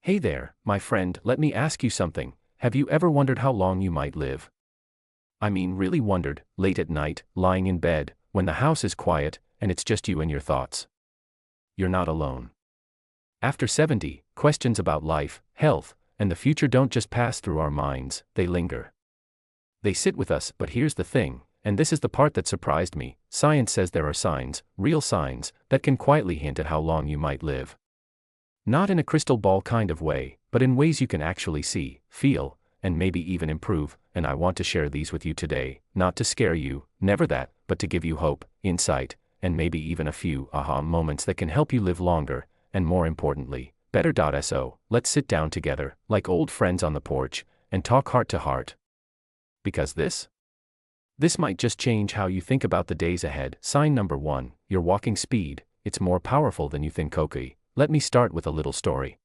Hey there, my friend, let me ask you something. Have you ever wondered how long you might live? I mean, really wondered, late at night, lying in bed, when the house is quiet, and it's just you and your thoughts. You're not alone. After 70, questions about life, health, and the future don't just pass through our minds, they linger. They sit with us, but here's the thing, and this is the part that surprised me: science says there are signs, real signs, that can quietly hint at how long you might live. Not in a crystal ball kind of way, but in ways you can actually see, feel, and maybe even improve, and I want to share these with you today, not to scare you, never that, but to give you hope, insight, and maybe even a few aha moments that can help you live longer, and more importantly, better. So, let's sit down together, like old friends on the porch, and talk heart to heart. Because this might just change how you think about the days ahead. Sign number 1, your walking speed, it's more powerful than you think. Okay, let me start with a little story.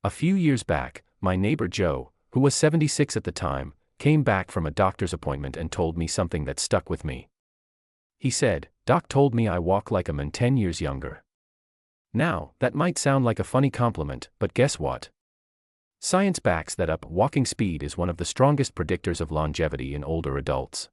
A few years back, my neighbor Joe, who was 76 at the time, came back from a doctor's appointment and told me something that stuck with me. He said, "Doc told me I walk like I'm 10 years younger." Now, that might sound like a funny compliment, but guess what? Science backs that up. Walking speed is one of the strongest predictors of longevity in older adults.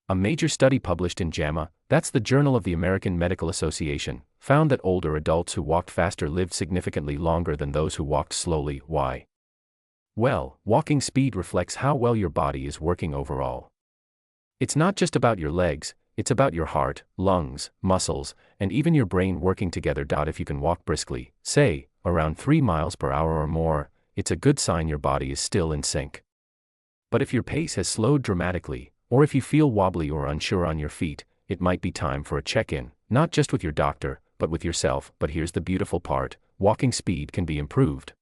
A major study published in JAMA, that's the Journal of the American Medical Association, found that older adults who walked faster lived significantly longer than those who walked slowly. Why? Well, walking speed reflects how well your body is working overall. It's not just about your legs, it's about your heart, lungs, muscles, and even your brain working together. If you can walk briskly, say, around 3 miles per hour or more, it's a good sign your body is still in sync. But if your pace has slowed dramatically, or if you feel wobbly or unsure on your feet, it might be time for a check-in, not just with your doctor, but with yourself. But here's the beautiful part: walking speed can be improved.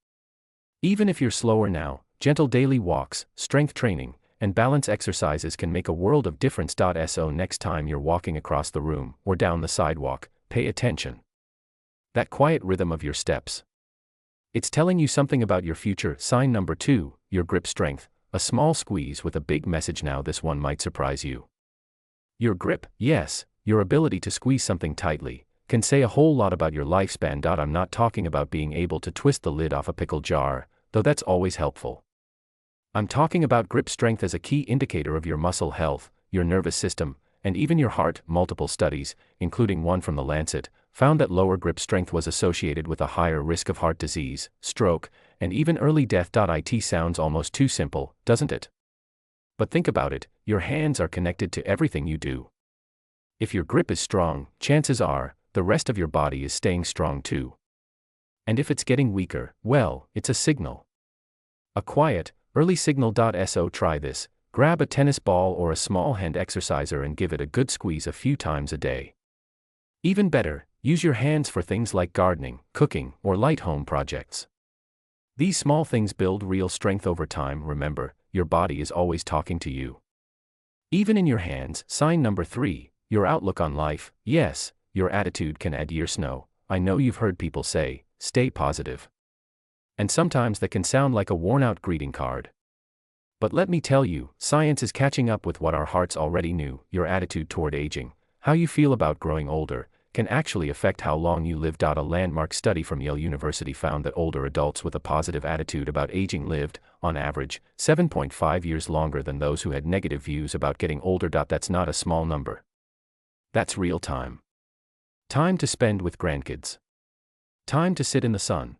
Even if you're slower now, gentle daily walks, strength training, and balance exercises can make a world of difference. So next time you're walking across the room or down the sidewalk, pay attention. That quiet rhythm of your steps. It's telling you something about your future. Sign number 2, your grip strength. A small squeeze with a big message. Now this one might surprise you. Your grip, yes, your ability to squeeze something tightly, can say a whole lot about your lifespan. I'm not talking about being able to twist the lid off a pickle jar, though that's always helpful. I'm talking about grip strength as a key indicator of your muscle health, your nervous system, and even your heart. Multiple studies, including one from The Lancet, found that lower grip strength was associated with a higher risk of heart disease, stroke, and even early death. It sounds almost too simple, doesn't it? But think about it, your hands are connected to everything you do. If your grip is strong, chances are, the rest of your body is staying strong too. And if it's getting weaker, well, it's a signal. A quiet, early signal. So try this: grab a tennis ball or a small hand exerciser and give it a good squeeze a few times a day. Even better, use your hands for things like gardening, cooking, or light home projects. These small things build real strength over time. Remember, your body is always talking to you. Even in your hands. Sign number 3, your outlook on life. Yes, your attitude can add years. I know you've heard people say, stay positive. And sometimes that can sound like a worn-out greeting card. But let me tell you, science is catching up with what our hearts already knew. Your attitude toward aging, how you feel about growing older, can actually affect how long you live. A landmark study from Yale University found that older adults with a positive attitude about aging lived, on average, 7.5 years longer than those who had negative views about getting older. That's not a small number. That's real time. Time to spend with grandkids. Time to sit in the sun.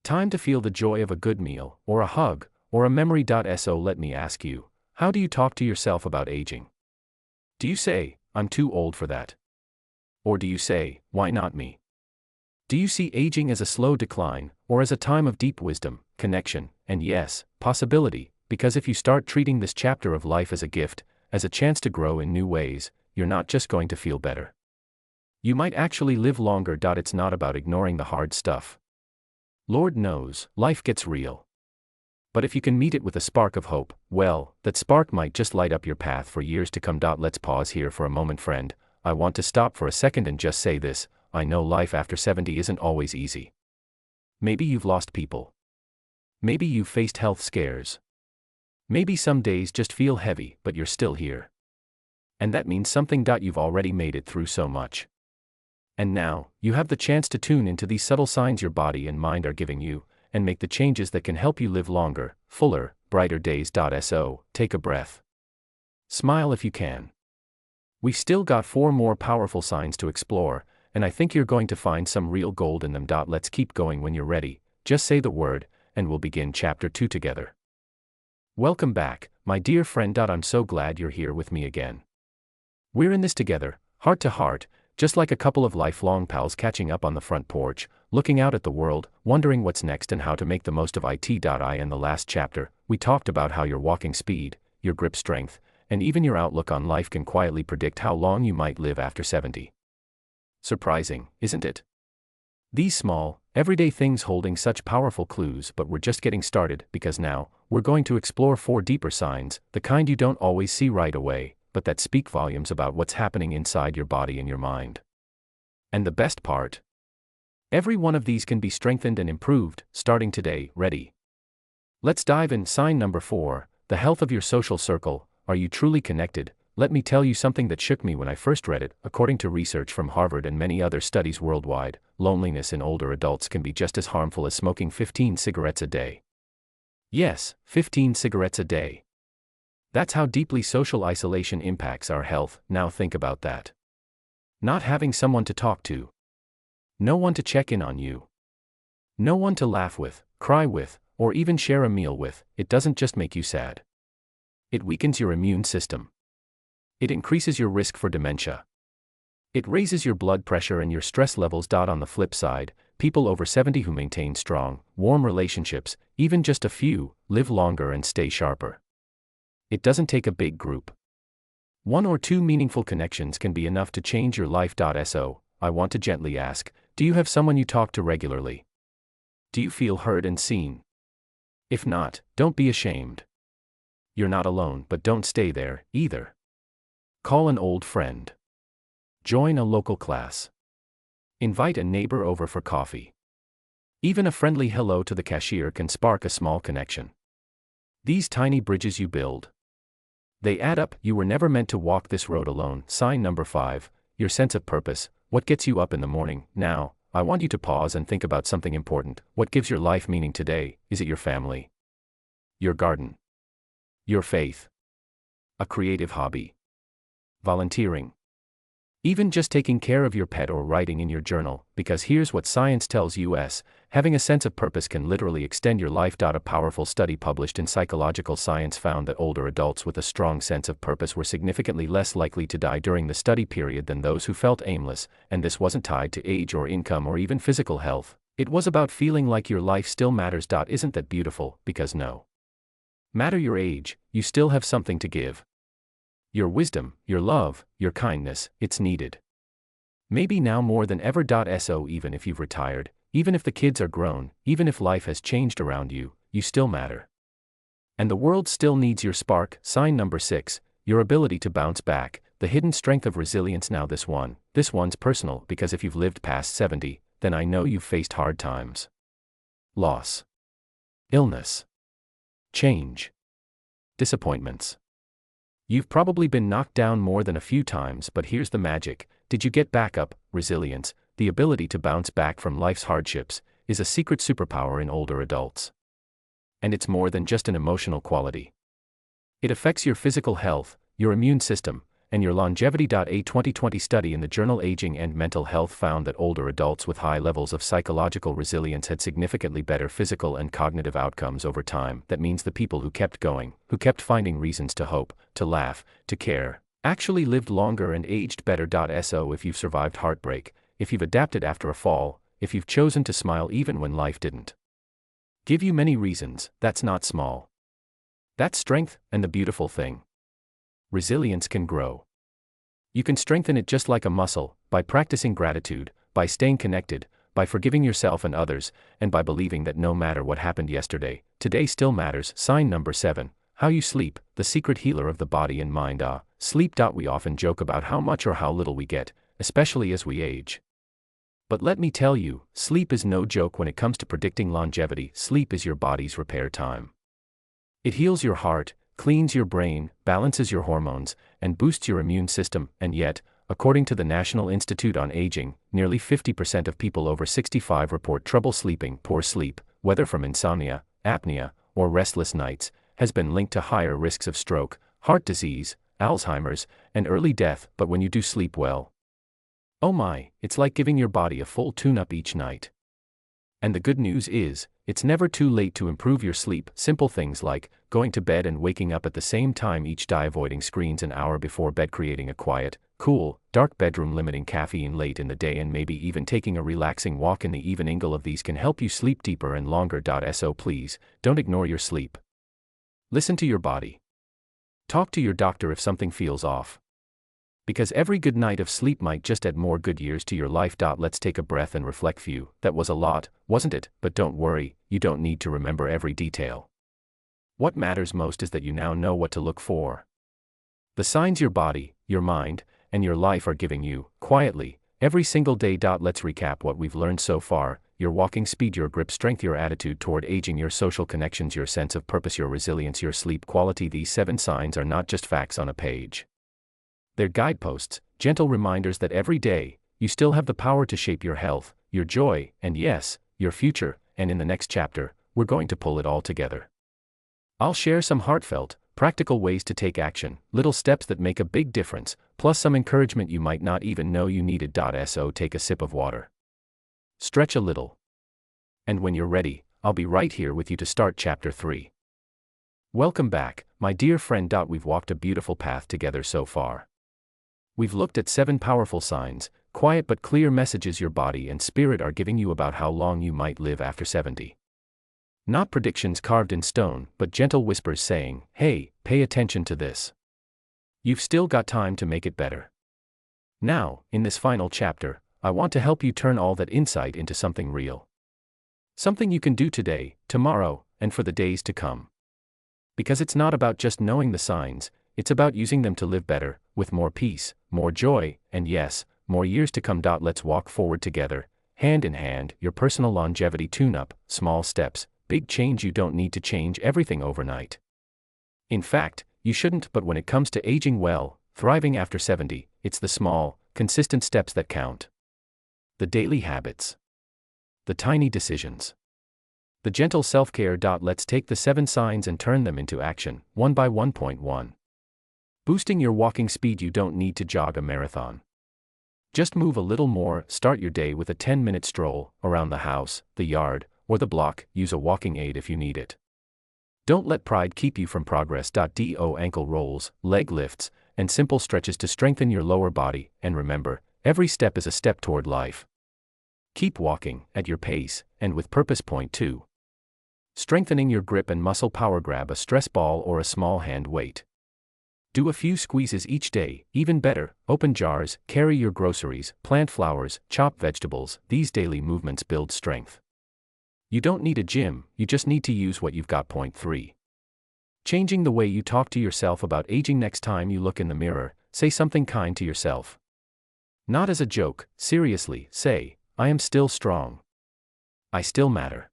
Time to feel the joy of a good meal, or a hug, or a memory. So let me ask you, how do you talk to yourself about aging? Do you say, "I'm too old for that"? Or do you say, "Why not me"? Do you see aging as a slow decline, or as a time of deep wisdom, connection, and yes, possibility? Because if you start treating this chapter of life as a gift, as a chance to grow in new ways, you're not just going to feel better. You might actually live longer. It's not about ignoring the hard stuff. Lord knows, life gets real. But if you can meet it with a spark of hope, well, that spark might just light up your path for years to come. Let's pause here for a moment, friend. I want to stop for a second and just say this: I know life after 70 isn't always easy. Maybe you've lost people. Maybe you've faced health scares. Maybe some days just feel heavy, but you're still here. And that means something. You've already made it through so much. And now, you have the chance to tune into these subtle signs your body and mind are giving you, and make the changes that can help you live longer, fuller, brighter days. So, take a breath. Smile if you can. We've still got 4 more powerful signs to explore, and I think you're going to find some real gold in them. Let's keep going when you're ready. Just say the word, and we'll begin chapter 2 together. Welcome back, my dear friend. I'm so glad you're here with me again. We're in this together, heart to heart, just like a couple of lifelong pals catching up on the front porch, looking out at the world, wondering what's next and how to make the most of it. In the last chapter, we talked about how your walking speed, your grip strength, and even your outlook on life can quietly predict how long you might live after 70. Surprising, isn't it? These small, everyday things holding such powerful clues, but we're just getting started, because now, we're going to explore 4 deeper signs, the kind you don't always see right away, but that speak volumes about what's happening inside your body and your mind. And the best part? Every one of these can be strengthened and improved, starting today. Ready? Let's dive in. Sign number 4, the health of your social circle. Are you truly connected? Let me tell you something that shook me when I first read it. According to research from Harvard and many other studies worldwide, loneliness in older adults can be just as harmful as smoking 15 cigarettes a day. Yes, 15 cigarettes a day. That's how deeply social isolation impacts our health. Now think about that. Not having someone to talk to. No one to check in on you. No one to laugh with, cry with, or even share a meal with. It doesn't just make you sad. It weakens your immune system. It increases your risk for dementia. It raises your blood pressure and your stress levels. On the flip side, people over 70 who maintain strong, warm relationships, even just a few, live longer and stay sharper. It doesn't take a big group. 1 or 2 meaningful connections can be enough to change your life. So, I want to gently ask, do you have someone you talk to regularly? Do you feel heard and seen? If not, don't be ashamed. You're not alone, but don't stay there, either. Call an old friend. Join a local class. Invite a neighbor over for coffee. Even a friendly hello to the cashier can spark a small connection. These tiny bridges you build. They add up. You were never meant to walk this road alone. Sign number 5, your sense of purpose. What gets you up in the morning? Now, I want you to pause and think about something important. What gives your life meaning today? Is it your family? Your garden? Your faith? A creative hobby? Volunteering? Even just taking care of your pet or writing in your journal? Because here's what science tells us, having a sense of purpose can literally extend your life. A powerful study published in Psychological Science found that older adults with a strong sense of purpose were significantly less likely to die during the study period than those who felt aimless, and this wasn't tied to age or income or even physical health. It was about feeling like your life still matters. Isn't that beautiful? Because no matter your age, you still have something to give. Your wisdom, your love, your kindness, it's needed. Maybe now more than ever. So even if you've retired, even if the kids are grown, even if life has changed around you, you still matter. And the world still needs your spark. Sign number 6, your ability to bounce back, the hidden strength of resilience. Now this one's personal, because if you've lived past 70, then I know you've faced hard times. Loss. Illness. Change. Disappointments. You've probably been knocked down more than a few times, but here's the magic. Did you get back up? Resilience, the ability to bounce back from life's hardships, is a secret superpower in older adults. And it's more than just an emotional quality. It affects your physical health, your immune system, and your longevity. A 2020 study in the journal Aging and Mental Health found that older adults with high levels of psychological resilience had significantly better physical and cognitive outcomes over time. That means the people who kept going, who kept finding reasons to hope, to laugh, to care, actually lived longer and aged better. So if you've survived heartbreak, if you've adapted after a fall, if you've chosen to smile even when life didn't give you many reasons, that's not small. That's strength, and the beautiful thing. Resilience can grow. You can strengthen it just like a muscle, by practicing gratitude, by staying connected, by forgiving yourself and others, and by believing that no matter what happened yesterday, today still matters. Sign number 7, how you sleep, the secret healer of the body and mind. Sleep. We often joke about how much or how little we get, especially as we age. But let me tell you, sleep is no joke when it comes to predicting longevity. Sleep is your body's repair time. It heals your heart, cleans your brain, balances your hormones, and boosts your immune system. And yet, according to the National Institute on Aging, nearly 50% of people over 65 report trouble sleeping. Poor sleep whether from insomnia, apnea, or restless nights, has been linked to higher risks of stroke, heart disease, Alzheimer's, and early death. But when you do sleep well, oh my, it's like giving your body a full tune-up each night. And the good news is, it's never too late to improve your sleep. Simple things like going to bed and waking up at the same time each day, avoiding screens an hour before bed, creating a quiet, cool, dark bedroom, limiting caffeine late in the day, and maybe even taking a relaxing walk in the evening. All of these can help you sleep deeper and longer. So please, don't ignore your sleep. Listen to your body. Talk to your doctor if something feels off. Because every good night of sleep might just add more good years to your life. Let's take a breath and reflect. Phew, that was a lot, wasn't it? But don't worry, you don't need to remember every detail. What matters most is that you now know what to look for. The signs your body, your mind, and your life are giving you, quietly, every single day. Let's recap what we've learned so far: your walking speed, your grip strength, your attitude toward aging, your social connections, your sense of purpose, your resilience, your sleep quality. These 7 signs are not just facts on a page. They're guideposts, gentle reminders that every day, you still have the power to shape your health, your joy, and yes, your future. And in the next chapter, we're going to pull it all together. I'll share some heartfelt, practical ways to take action, little steps that make a big difference, plus some encouragement you might not even know you needed. So take a sip of water. Stretch a little. And when you're ready, I'll be right here with you to start chapter 3. Welcome back, my dear friend. We've walked a beautiful path together so far. We've looked at 7 powerful signs, quiet but clear messages your body and spirit are giving you about how long you might live after 70. Not predictions carved in stone, but gentle whispers saying, hey, pay attention to this. You've still got time to make it better. Now, in this final chapter, I want to help you turn all that insight into something real. Something you can do today, tomorrow, and for the days to come. Because it's not about just knowing the signs, it's about using them to live better, with more peace, more joy, and yes, more years to come. Let's walk forward together, hand in hand, your personal longevity tune-up, small steps, big change. You don't need to change everything overnight. In fact, you shouldn't. But when it comes to aging well, thriving after 70, it's the small, consistent steps that count. The daily habits. The tiny decisions. The gentle self-care. Let's take the 7 signs and turn them into action, one by 1.1. Boosting your walking speed. You don't need to jog a marathon. Just move a little more. Start your day with a 10-minute stroll, around the house, the yard, or the block. Use a walking aid if you need it. Don't let pride keep you from progress. Ankle rolls, leg lifts, and simple stretches to strengthen your lower body. And remember, every step is a step toward life. Keep walking, at your pace, and with purpose. Point 2. Strengthening your grip and muscle power. Grab a stress ball or a small hand weight. Do a few squeezes each day. Even better, open jars, carry your groceries, plant flowers, chop vegetables. These daily movements build strength. You don't need a gym, you just need to use what you've got. Point 3. Changing the way you talk to yourself about aging. Next time you look in the mirror, say something kind to yourself. Not as a joke, seriously, say, I am still strong. I still matter.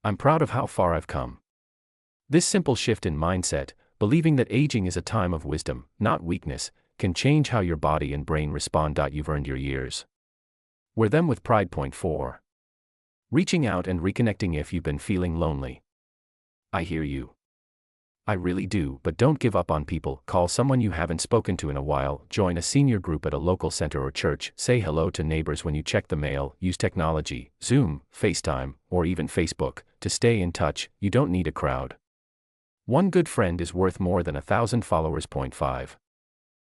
I'm proud of how far I've come. This simple shift in mindset, believing that aging is a time of wisdom, not weakness, can change how your body and brain respond. You've earned your years. Wear them with pride. Point 4. Reaching out and reconnecting. If you've been feeling lonely, I hear you. I really do. But don't give up on people. Call someone you haven't spoken to in a while. Join a senior group at a local center or church. Say hello to neighbors when you check the mail. Use technology, Zoom, FaceTime, or even Facebook, to stay in touch. You don't need a crowd. One good friend is worth more than 1,000 followers. Point 5.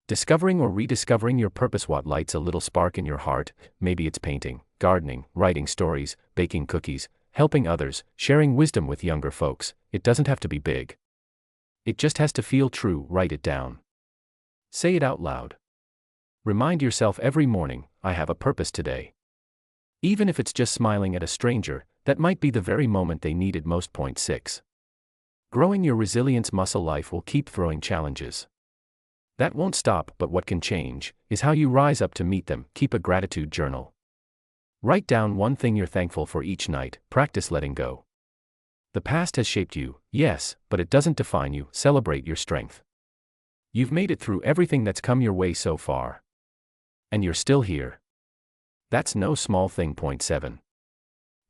Discovering or rediscovering your purpose. What lights a little spark in your heart? Maybe it's painting, gardening, writing stories, baking cookies, helping others, sharing wisdom with younger folks. It doesn't have to be big. It just has to feel true. Write it down. Say it out loud. Remind yourself every morning, I have a purpose today. Even if it's just smiling at a stranger, that might be the very moment they needed most. Point 6. Growing your resilience muscle. Life will keep throwing challenges. That won't stop, but what can change is how you rise up to meet them. Keep a gratitude journal. Write down one thing you're thankful for each night. Practice letting go. The past has shaped you, yes, but it doesn't define you. Celebrate your strength. You've made it through everything that's come your way so far. And you're still here. That's no small thing. Point 7.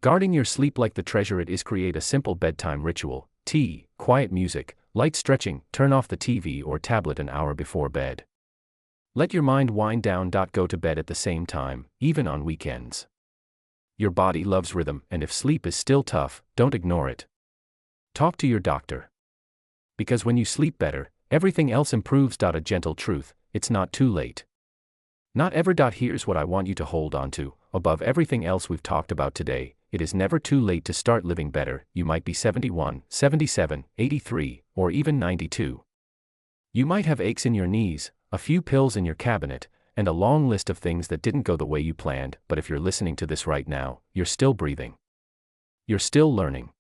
Guarding your sleep like the treasure it is. Create a simple bedtime ritual: tea, quiet music, light stretching, turn off the TV or tablet an hour before bed. Let your mind wind down. Go to bed at the same time, even on weekends. Your body loves rhythm, and if sleep is still tough, don't ignore it. Talk to your doctor. Because when you sleep better, everything else improves. A gentle truth: it's not too late. Not ever. Here's what I want you to hold on to: above everything else we've talked about today, it is never too late to start living better. You might be 71, 77, 83, or even 92. You might have aches in your knees, a few pills in your cabinet, and a long list of things that didn't go the way you planned, but if you're listening to this right now, you're still breathing. You're still learning.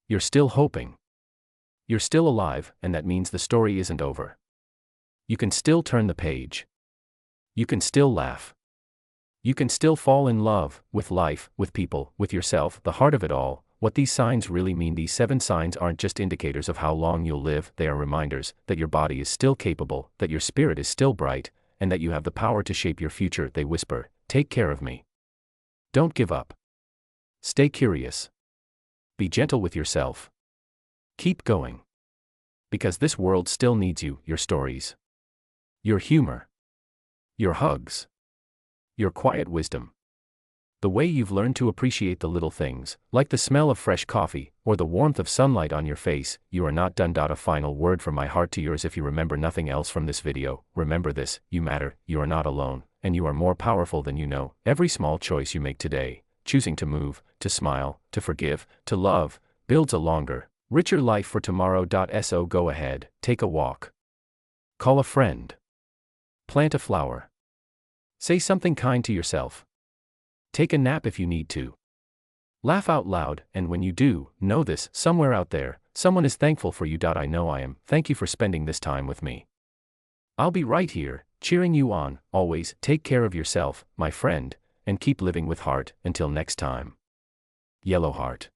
You're still hoping. You're still alive, and that means the story isn't over. You can still turn the page. You can still laugh. You can still fall in love, with life, with people, with yourself. The heart of it all, what these signs really mean. These 7 signs aren't just indicators of how long you'll live, they are reminders that your body is still capable, that your spirit is still bright, and that you have the power to shape your future. They whisper, take care of me. Don't give up. Stay curious. Be gentle with yourself. Keep going. Because this world still needs you, your stories. Your humor. Your hugs. Your quiet wisdom. The way you've learned to appreciate the little things, like the smell of fresh coffee, or the warmth of sunlight on your face. You are not done. A final word from my heart to yours. If you remember nothing else from this video, remember this: you matter, you are not alone, and you are more powerful than you know. Every small choice you make today, choosing to move, to smile, to forgive, to love, builds a longer, richer life for tomorrow. So go ahead, take a walk. Call a friend. Plant a flower. Say something kind to yourself. Take a nap if you need to. Laugh out loud, and when you do, know this: somewhere out there, someone is thankful for you. I know I am. Thank you for spending this time with me. I'll be right here, cheering you on, always. Take care of yourself, my friend, and keep living with heart. Until next time. Yellow Heart.